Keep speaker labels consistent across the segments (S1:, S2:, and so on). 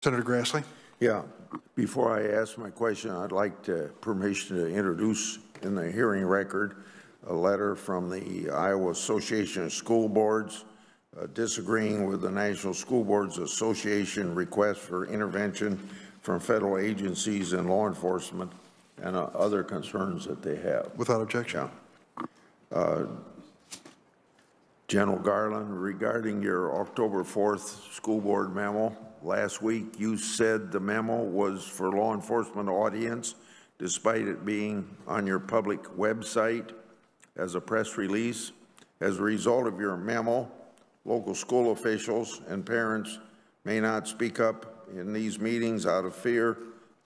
S1: Senator Grassley.
S2: Yeah. Before I ask my question, I'd like permission to introduce in the hearing record a letter from the Iowa Association of School Boards disagreeing with the National School Boards Association request for intervention from federal agencies and law enforcement and other concerns that they have.
S1: Without objection.
S2: Yeah. General Garland, regarding your October 4th school board memo, last week you said the memo was for law enforcement audience, despite it being on your public website as a press release. As a result of your memo, local school officials and parents may not speak up in these meetings out of fear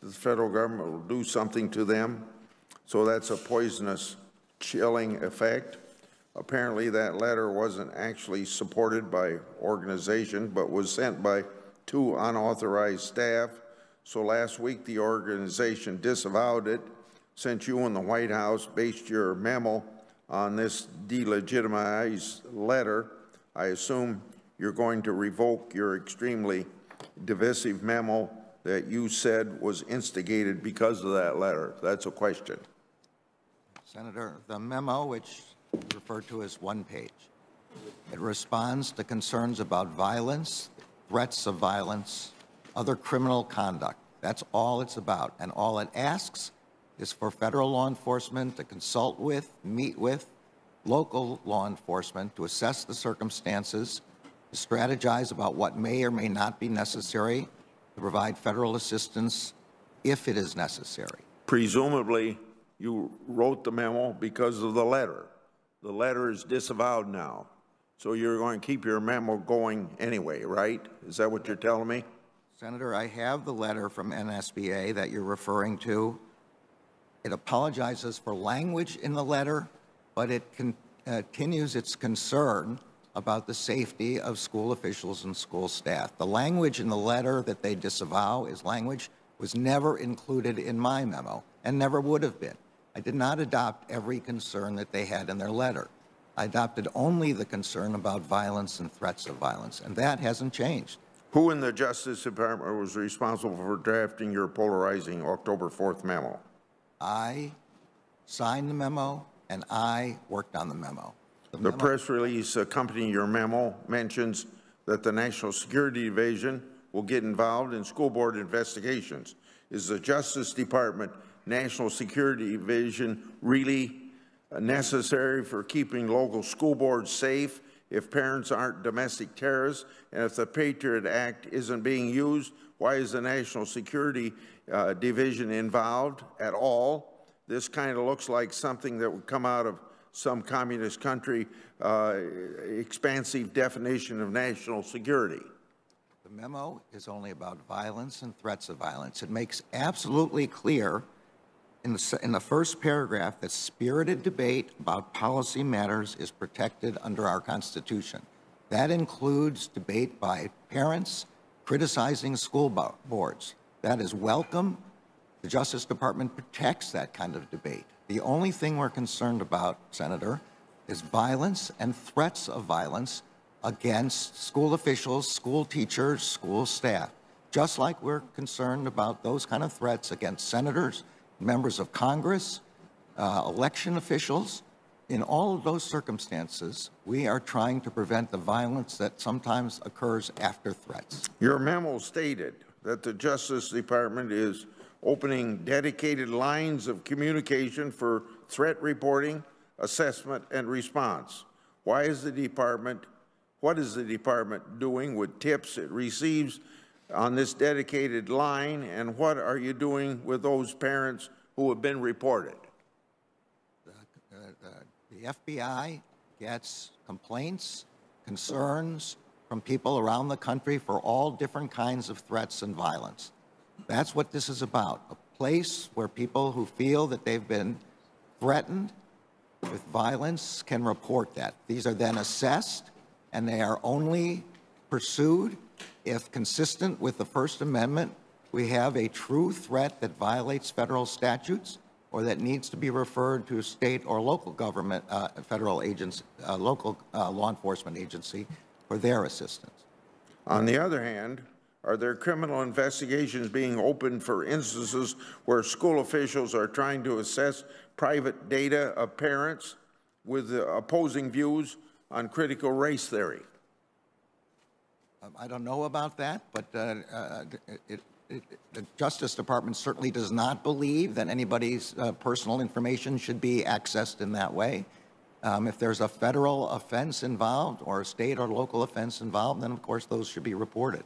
S2: that the federal government will do something to them. So that's a poisonous, chilling effect. Apparently that letter wasn't actually supported by organization, but was sent by 2 unauthorized staff. So last week the organization disavowed it, since you and the White House based your memo on this delegitimized letter. I assume you're going to revoke your extremely divisive memo that you said was instigated because of that letter. That's a question.
S3: Senator, the memo, which referred to as one page, it responds to concerns about violence, threats of violence, other criminal conduct. That's all it's about. And all it asks is for federal law enforcement to consult with, meet with local law enforcement to assess the circumstances, to strategize about what may or may not be necessary, to provide federal assistance if it is necessary.
S2: Presumably, you wrote the memo because of the letter. The letter is disavowed now. So you're going to keep your memo going anyway, right? Is that what you're telling me?
S3: Senator, I have the letter from NSBA that you're referring to. It apologizes for language in the letter, but it continues its concern about the safety of school officials and school staff. The language in the letter that they disavow is language was never included in my memo and never would have been. I did not adopt every concern that they had in their letter. I adopted only the concern about violence and threats of violence, and that hasn't changed.
S2: Who in the Justice Department was responsible for drafting your polarizing October 4th memo?
S3: I signed the memo, and I worked on the memo.
S2: The press release accompanying your memo mentions that the National Security Division will get involved in school board investigations. Is the Justice Department National Security Division really necessary for keeping local school boards safe if parents aren't domestic terrorists? And if the Patriot Act isn't being used, why is the National Security Division involved at all? This kind of looks like something that would come out of some communist country, expansive definition of national security.
S3: The memo is only about violence and threats of violence. It makes absolutely clear in the first paragraph that spirited debate about policy matters is protected under our Constitution. That includes debate by parents criticizing school boards. That is welcome. The Justice Department protects that kind of debate. The only thing we're concerned about, Senator, is violence and threats of violence against school officials, school teachers, school staff, just like we're concerned about those kind of threats against senators, members of Congress, election officials. In all of those circumstances, we are trying to prevent the violence that sometimes occurs after threats.
S2: Your memo stated that the Justice Department is opening dedicated lines of communication for threat reporting, assessment, and response. What is the department doing with tips it receives on this dedicated line, and what are you doing with those parents who have been reported?
S3: The FBI gets complaints, concerns from people around the country for all different kinds of threats and violence. That's what this is about, a place where people who feel that they've been threatened with violence can report that. These are then assessed, and they are only pursued if, consistent with the First Amendment, we have a true threat that violates federal statutes or that needs to be referred to a state or local government, federal agency, local law enforcement agency for their assistance.
S2: On the other hand, Are there criminal investigations being opened for instances where school officials are trying to assess private data of parents with opposing views on critical race theory?
S3: I don't know about that, but the Justice Department certainly does not believe that anybody's personal information should be accessed in that way. If there's a federal offense involved or a state or local offense involved, then of course those should be reported.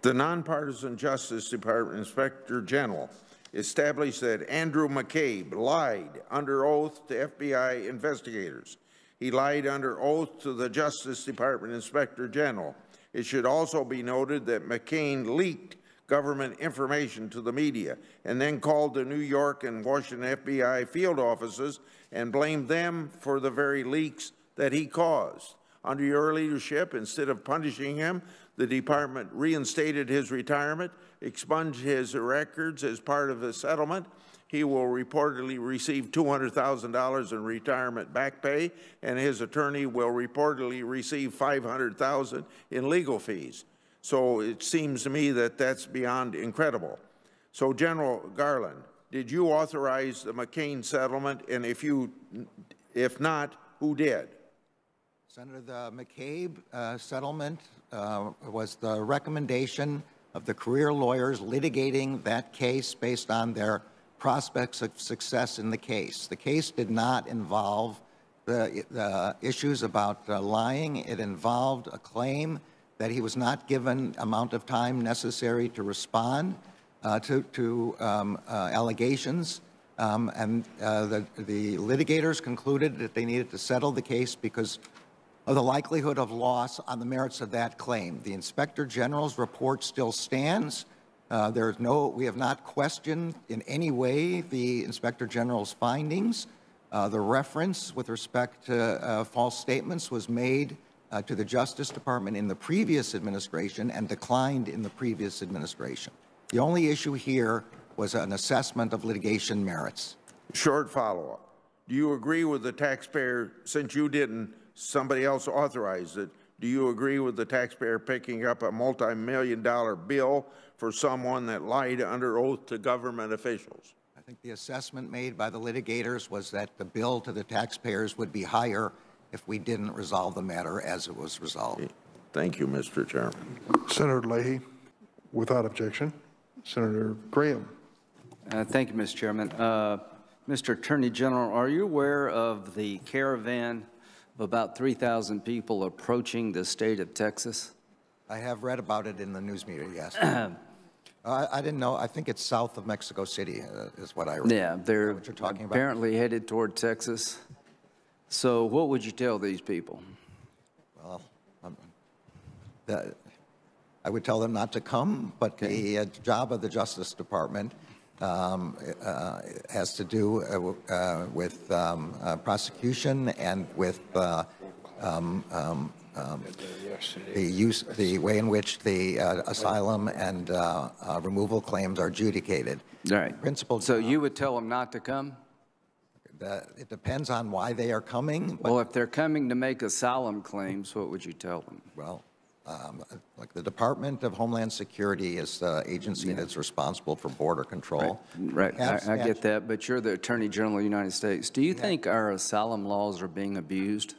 S2: The nonpartisan Justice Department Inspector General established that Andrew McCabe lied under oath to FBI investigators. He lied under oath to the Justice Department Inspector General. It should also be noted that McCain leaked government information to the media and then called the New York and Washington FBI field offices and blamed them for the very leaks that he caused. Under your leadership, instead of punishing him, the department reinstated his retirement, expunged his records as part of the settlement. He will reportedly receive $200,000 in retirement back pay, and his attorney will reportedly receive $500,000 in legal fees. So it seems to me that that's beyond incredible. So, General Garland, did you authorize the McCain settlement, and if not, who did?
S3: Senator, the McCabe settlement was the recommendation of the career lawyers litigating that case based on their prospects of success in the case. The case did not involve the issues about lying. It involved a claim that he was not given amount of time necessary to respond to allegations. And the litigators concluded that they needed to settle the case because of the likelihood of loss on the merits of that claim. The Inspector General's report still stands. We have not questioned in any way the Inspector General's findings. The reference with respect to false statements was made to the Justice Department in the previous administration and declined in the previous administration. The only issue here was an assessment of litigation merits.
S2: Short follow-up. Do you agree with the taxpayer, since you didn't, somebody else authorized it, do you agree with the taxpayer picking up a multi-million-dollar bill for someone that lied under oath to government officials?
S3: I think the assessment made by the litigators was that the bill to the taxpayers would be higher if we didn't resolve the matter as it was resolved.
S2: Thank you, Mr. Chairman.
S1: Senator Leahy, without objection. Senator Graham.
S4: Thank you, Mr. Chairman. Mr. Attorney General, are you aware of the caravan of about 3,000 people approaching the state of Texas?
S3: I have read about it in the news media, yes. I didn't know. I think it's south of Mexico City is what I read.
S4: Yeah, they're
S3: what you're talking about.
S4: Apparently headed toward Texas. So what would you tell these people?
S3: Well, I would tell them not to come, but okay. The job of the Justice Department has to do with prosecution and with the way in which the asylum and removal claims are adjudicated.
S4: All right. So you would tell them not to come?
S3: It depends on why they are coming.
S4: Well, if they're coming to make asylum claims, what would you tell them?
S3: Well, like the Department of Homeland Security is the agency that's responsible for border control.
S4: Right. I get that, but you're the Attorney General of the United States. Do you think our asylum laws are being abused?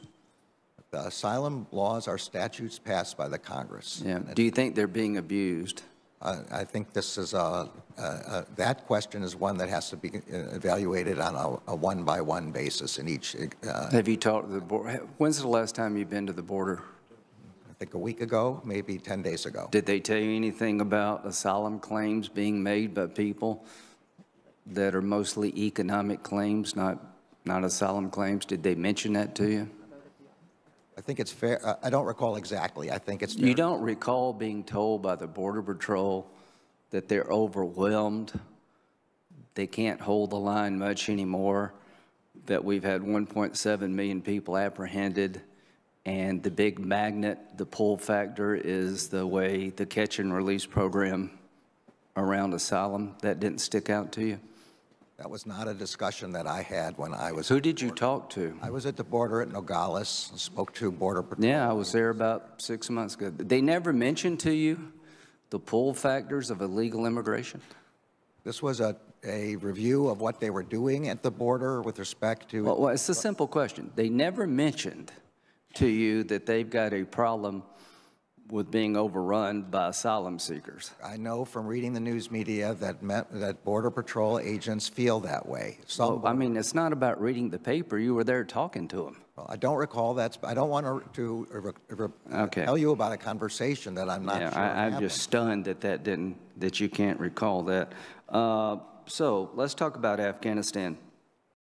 S3: The asylum laws are statutes passed by the Congress.
S4: Yeah. Do you think they're being abused?
S3: I think this is that question is one that has to be evaluated on a one-by-one basis in each.
S4: Have you talked to the border? When's the last time you've been to the border?
S3: I think a week ago, maybe 10 days ago.
S4: Did they tell you anything about asylum claims being made by people that are mostly economic claims, not asylum claims? Did they mention that to you?
S3: I think it's fair. I don't recall exactly. I think it's fair.
S4: You don't recall being told by the Border Patrol that they're overwhelmed, they can't hold the line much anymore, that we've had 1.7 million people apprehended, and the big magnet, the pull factor, is the way the catch and release program around asylum? That didn't stick out to you?
S3: That was not a discussion that I had when I was.
S4: Who did you talk to?
S3: I was at the border at Nogales and spoke to Border Patrol.
S4: Yeah, I was there about 6 months ago. They never mentioned to you the pull factors of illegal immigration?
S3: This was a review of what they were doing at the border with respect to.
S4: Well, it's a simple question. They never mentioned to you that they've got a problem with being overrun by asylum seekers.
S3: I know from reading the news media that Border Patrol agents feel that way.
S4: Well, I mean, it's not about reading the paper. You were there talking to them.
S3: Well, I don't recall that. I don't want to
S4: Okay.
S3: tell you about a conversation that I'm not sure
S4: I'm
S3: happened.
S4: just stunned that you can't recall that. So let's talk about Afghanistan.